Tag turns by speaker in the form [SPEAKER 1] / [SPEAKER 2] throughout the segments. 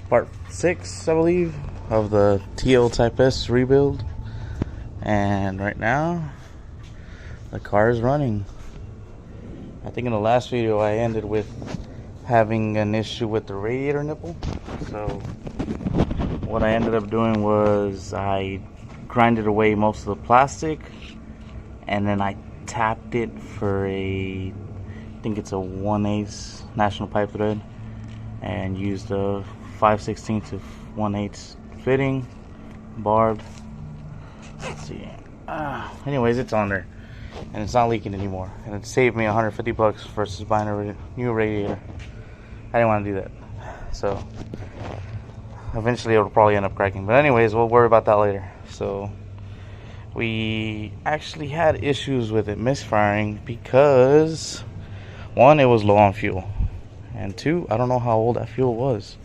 [SPEAKER 1] part 6, I believe, of the TL Type S rebuild. And right now, the car is running. I think in the last video I ended with having an issue with the radiator nipple. So what I ended up doing was I grinded away most of the plastic, and then I tapped it for I think it's a 1/8 national pipe thread, and used a 5/16 to 1/8 fitting, barbed. Let's see. Anyways, it's on there, and it's not leaking anymore, and it saved me $150 versus buying a new radiator. I didn't want to do that, so eventually it'll probably end up cracking. But anyways, we'll worry about that later. So we actually had issues with it misfiring because 1, it was low on fuel, and 2, I don't know how old that fuel was.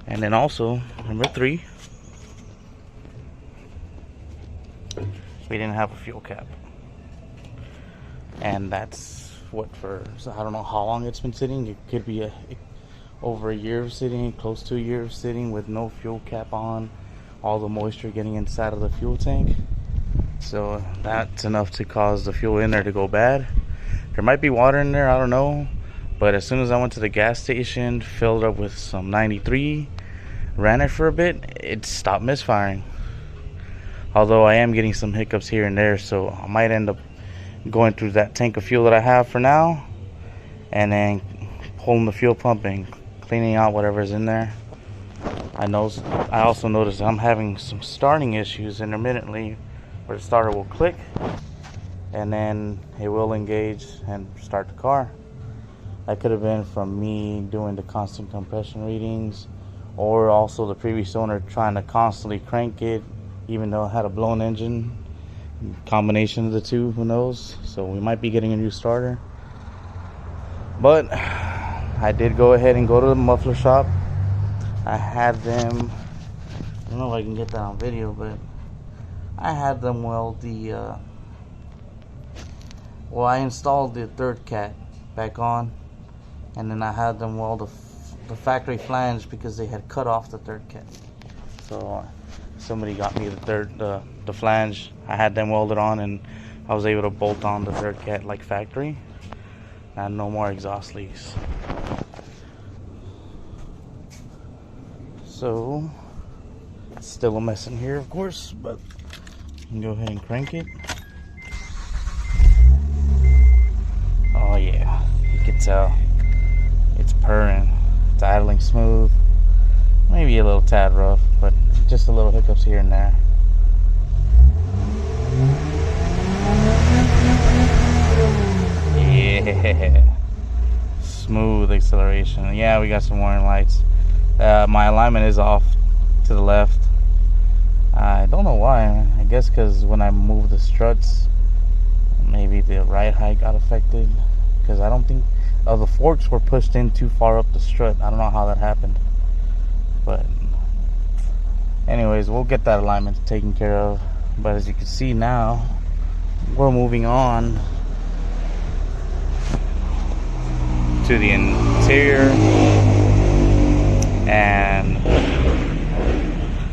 [SPEAKER 1] And then also, number 3, we didn't have a fuel cap. And that's what, so I don't know how long it's been sitting. It could be over a year of sitting, close to a year of sitting with no fuel cap on, all the moisture getting inside of the fuel tank. So that's enough to cause the fuel in there to go bad. There might be water in there, I don't know. But as soon as I went to the gas station, filled up with some 93, ran it for a bit, it stopped misfiring. Although I am getting some hiccups here and there, so I might end up going through that tank of fuel that I have for now, and then pulling the fuel pump and cleaning out whatever's in there. I also noticed I'm having some starting issues intermittently, where the starter will click and then it will engage and start the car. That could have been from me doing the constant compression readings, or also the previous owner trying to constantly crank it even though it had a blown engine. Combination of the two, who knows. So we might be getting a new starter. But I did go ahead and go to the muffler shop. I had them, I don't know if I can get that on video, but I had them weld the I installed the third cat back on, and then I had them weld the factory flange because they had cut off the third cat. So somebody got me the flange. I had them welded on, and I was able to bolt on the third cat like factory, and no more exhaust leaks. So it's still a mess in here, of course, but you can go ahead and crank it. Oh yeah, you can tell it's purring. It's idling smooth, maybe a little tad rough, but just a little hiccups here and there. Yeah, smooth acceleration. Yeah, we got some warning lights. My alignment is off to the left. I don't know why. I guess because when I moved the struts, maybe the ride height got affected, because I don't think the forks were pushed in too far up the strut. I don't know how that happened, but anyways, we'll get that alignment taken care of. But as you can see now, we're moving on to the interior. And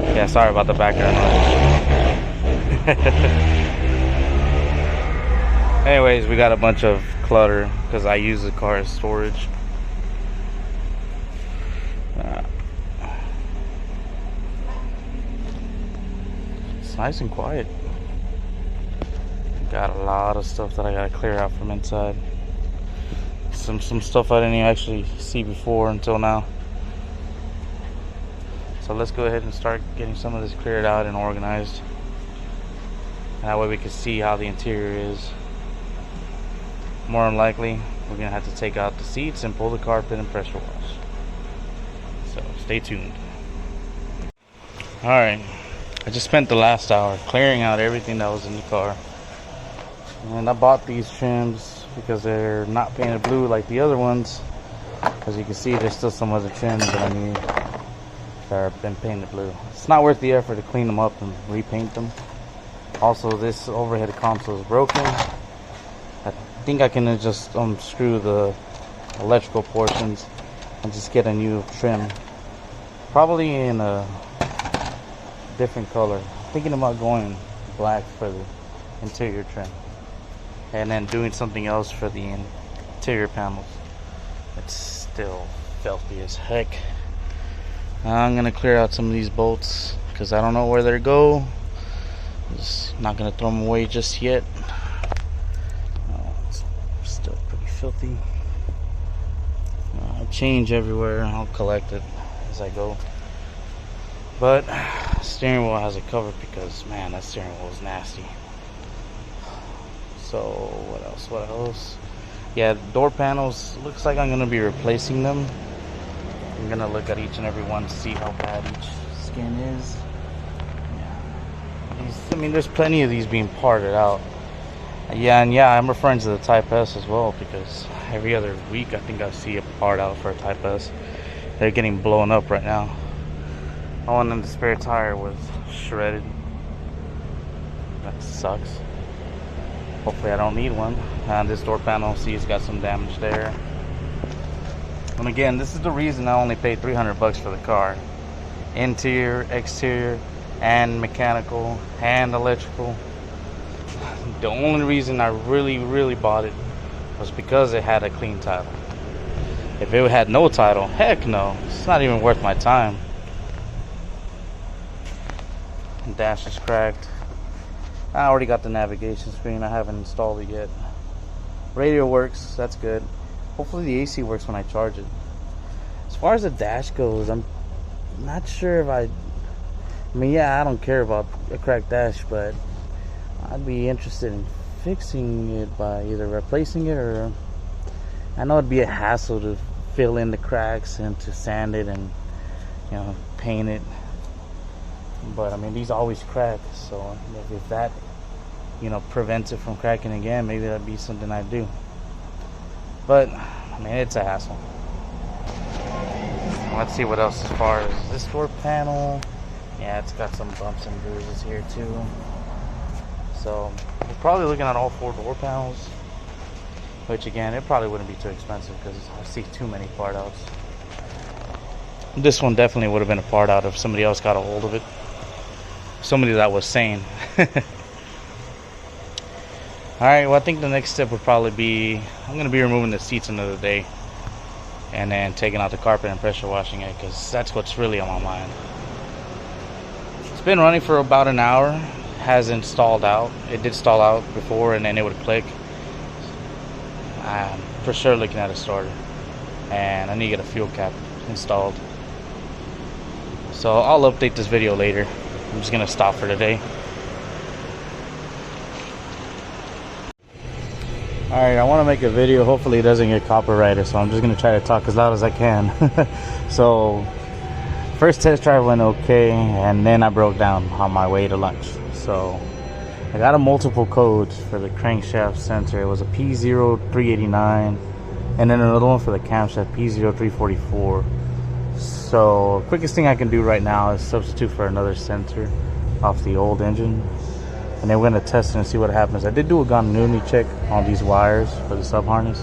[SPEAKER 1] yeah, sorry about the background noise. Anyways, we got a bunch of clutter because I use the car as storage. It's nice and quiet. Got a lot of stuff that I gotta clear out from inside. Some stuff I didn't even actually see before until now. So let's go ahead and start getting some of this cleared out and organized. That way we can see how the interior is. More than likely, we're gonna have to take out the seats and pull the carpet and pressure wash. So stay tuned. Alright, I just spent the last hour clearing out everything that was in the car. And I bought these trims because they're not painted blue like the other ones. As you can see, there's still some other trims that I need that have been painted blue. It's not worth the effort to clean them up and repaint them. Also, this overhead console is broken. I think I can just unscrew the electrical portions and just get a new trim. Probably in a different color. Thinking about going black for the interior trim, and then doing something else for the interior panels. It's still filthy as heck. I'm gonna clear out some of these bolts because I don't know where they go. Just not gonna throw them away just yet. It's still pretty filthy. Change everywhere. I'll collect it as I go. But steering wheel has it covered because, man, that steering wheel is nasty. So what else? Yeah, door panels, looks like I'm gonna be replacing them. I'm gonna look at each and every one to see how bad each skin is. Yeah. I mean, there's plenty of these being parted out. Yeah, and yeah, I'm referring to the Type S as well, because every other week I think I see a part out for a Type S. They're getting blown up right now. I want them, the spare tire was shredded. That sucks. Hopefully I don't need one. This door panel, see, it's got some damage there. And again, this is the reason I only paid $300 for the car. Interior, exterior, and mechanical, and electrical. The only reason I really bought it was because it had a clean title. If it had no title, heck no. It's not even worth my time. The dash is cracked. I already got the navigation screen. I haven't installed it yet. Radio works. That's good. Hopefully the AC works when I charge it. As far as the dash goes, I'm not sure if I mean, yeah, I don't care about a cracked dash, but I'd be interested in fixing it by either replacing it, or I know it'd be a hassle to fill in the cracks and to sand it and, you know, paint it. But I mean, these always crack, so if that, you know, prevents it from cracking again, maybe that'd be something I'd do. But I mean, it's a hassle. Let's see what else as far as this door panel. Yeah, it's got some bumps and bruises here too. So we're probably looking at all 4 door panels, which again, it probably wouldn't be too expensive because I see too many part outs. This one definitely would have been a part out if somebody else got a hold of it. Somebody that was sane. Alright, well, I think the next step would probably be, I'm going to be removing the seats another day, and then taking out the carpet and pressure washing it, because that's what's really on my mind. It's been running for about an hour. Hasn't stalled out. It did stall out before, and then it would click. I'm for sure looking at a starter, and I need to get a fuel cap installed. So I'll update this video later. I'm just gonna stop for today. Alright, I want to make a video. Hopefully it doesn't get copyrighted, so I'm just gonna try to talk as loud as I can. So first test drive went okay, and then I broke down on my way to lunch. So I got a multiple codes for the crankshaft sensor. It was a P0389, and then another one for the camshaft, P0344. So quickest thing I can do right now is substitute for another sensor off the old engine, and then we're going to test it and see what happens. I did do a continuity check on these wires for the sub harness.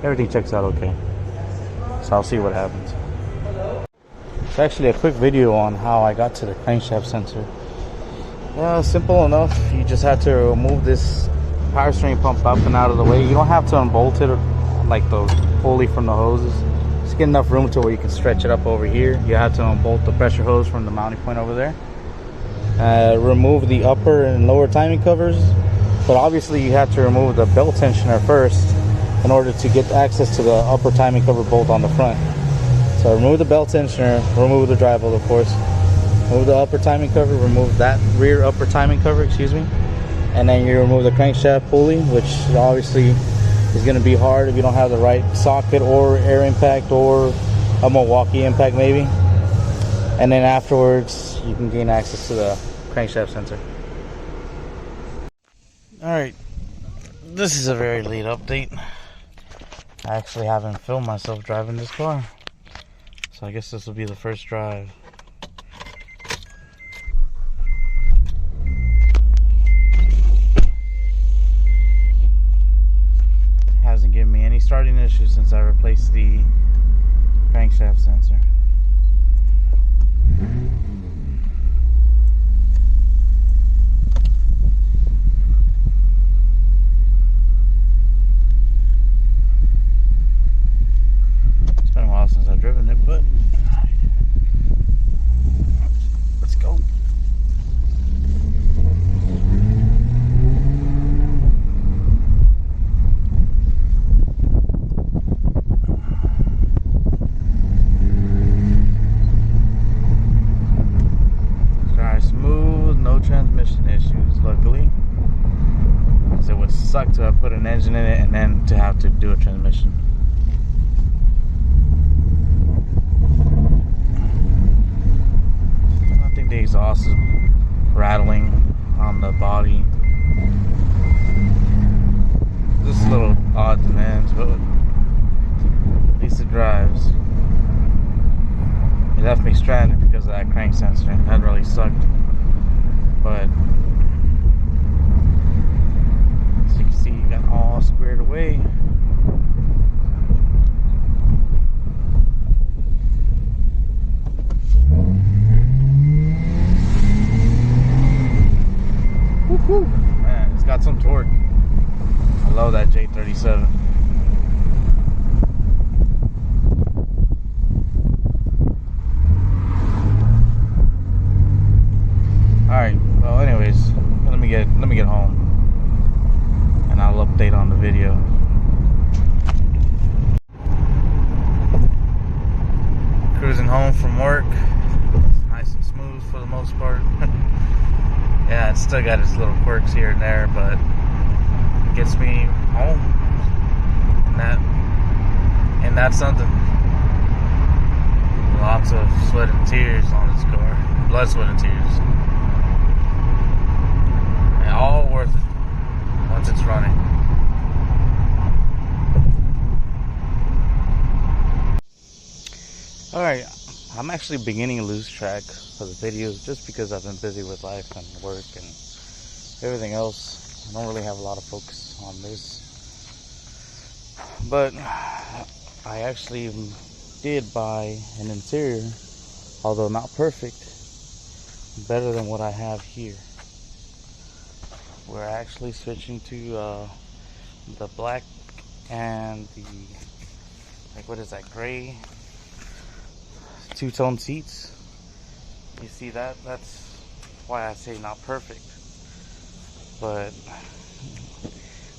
[SPEAKER 1] Everything checks out okay, so I'll see what happens. It's actually a quick video on how I got to the crankshaft sensor. Well, simple enough. You just have to remove this power steering pump up and out of the way. You don't have to unbolt it like the pulley from the hoses. Just get enough room to where you can stretch it up over here. You have to unbolt the pressure hose from the mounting point over there. Remove the upper and lower timing covers, but obviously you have to remove the belt tensioner first in order to get access to the upper timing cover bolt on the front. So remove the belt tensioner, remove the drive bolt, of course. Remove the upper timing cover, remove that rear upper timing cover, excuse me. And then you remove the crankshaft pulley, which obviously is going to be hard if you don't have the right socket or air impact or a Milwaukee impact maybe. And then afterwards, you can gain access to the crankshaft sensor. Alright, this is a very late update. I actually haven't filmed myself driving this car, so I guess this will be the first drive. Hasn't given me any starting issues since I replaced the crankshaft sensor. I've driven it, but let's go. Smooth, no transmission issues, luckily. Because it would suck to have put an engine in it and then to have to do a transmission. I think the exhaust is rattling on the body. Just little odds and ends, but at least it drives. It left me stranded because of that crank sensor. That really sucked. But as you can see, you got all squared away. Woohoo! Man, it's got some torque. I love that J37. Alright, well anyways, let me get home and I'll update on the video. Cruising home from work. It's nice and smooth for the most part. Yeah, it's still got its little quirks here and there, but it gets me home. And that's something. Lots of sweat and tears on this car. Blood, sweat, and tears. All worth it once it's running. Alright, I'm actually beginning to lose track of the videos just because I've been busy with life and work and everything else. I don't really have a lot of focus on this. But I actually did buy an interior, although not perfect, better than what I have here. We're actually switching to the black and the, like, what is that, gray two-tone seats. You see that? That's why I say not perfect. But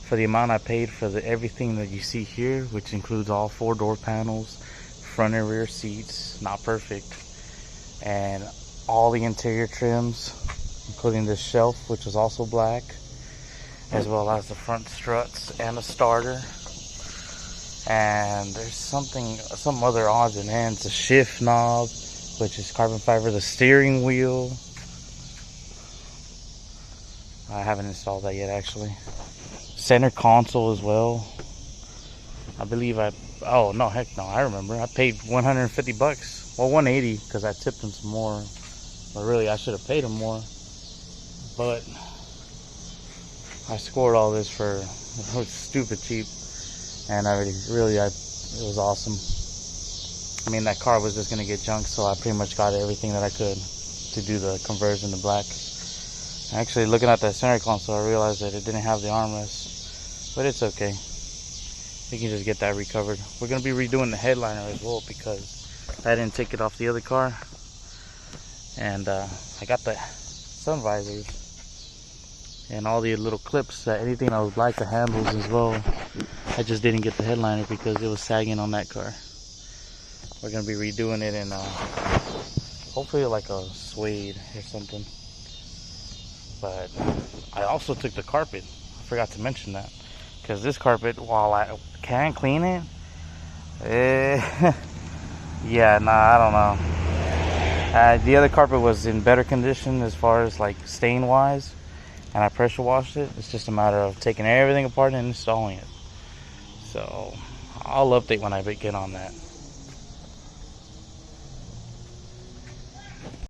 [SPEAKER 1] for the amount I paid for everything that you see here, which includes all 4 door panels, front and rear seats, not perfect, and all the interior trims, including this shelf, which is also black, as well as the front struts and the starter. And there's some other odds and ends. The shift knob, which is carbon fiber. The steering wheel, I haven't installed that yet actually. Center console as well. I believe oh no, heck no, I remember. I paid 150 bucks. Well, 180 because I tipped him some more. But really, I should have paid him more. But I scored all this for it was stupid cheap, and it was awesome. I mean, that car was just gonna get junk, so I pretty much got everything that I could to do the conversion to black. Actually, looking at that center console, I realized that it didn't have the armrest, but it's okay. We can just get that recovered. We're gonna be redoing the headliner as well because I didn't take it off the other car, and I got the sun visors and all the little clips, anything that was black, the handles as well. I just didn't get the headliner because it was sagging on that car. We're gonna be redoing it in hopefully like a suede or something. But I also took the carpet. I forgot to mention that, because this carpet, while I can clean it, yeah, nah, I don't know. The other carpet was in better condition as far as like stain wise, and I pressure washed it. It's just a matter of taking everything apart and installing it. So I'll update when I get on that.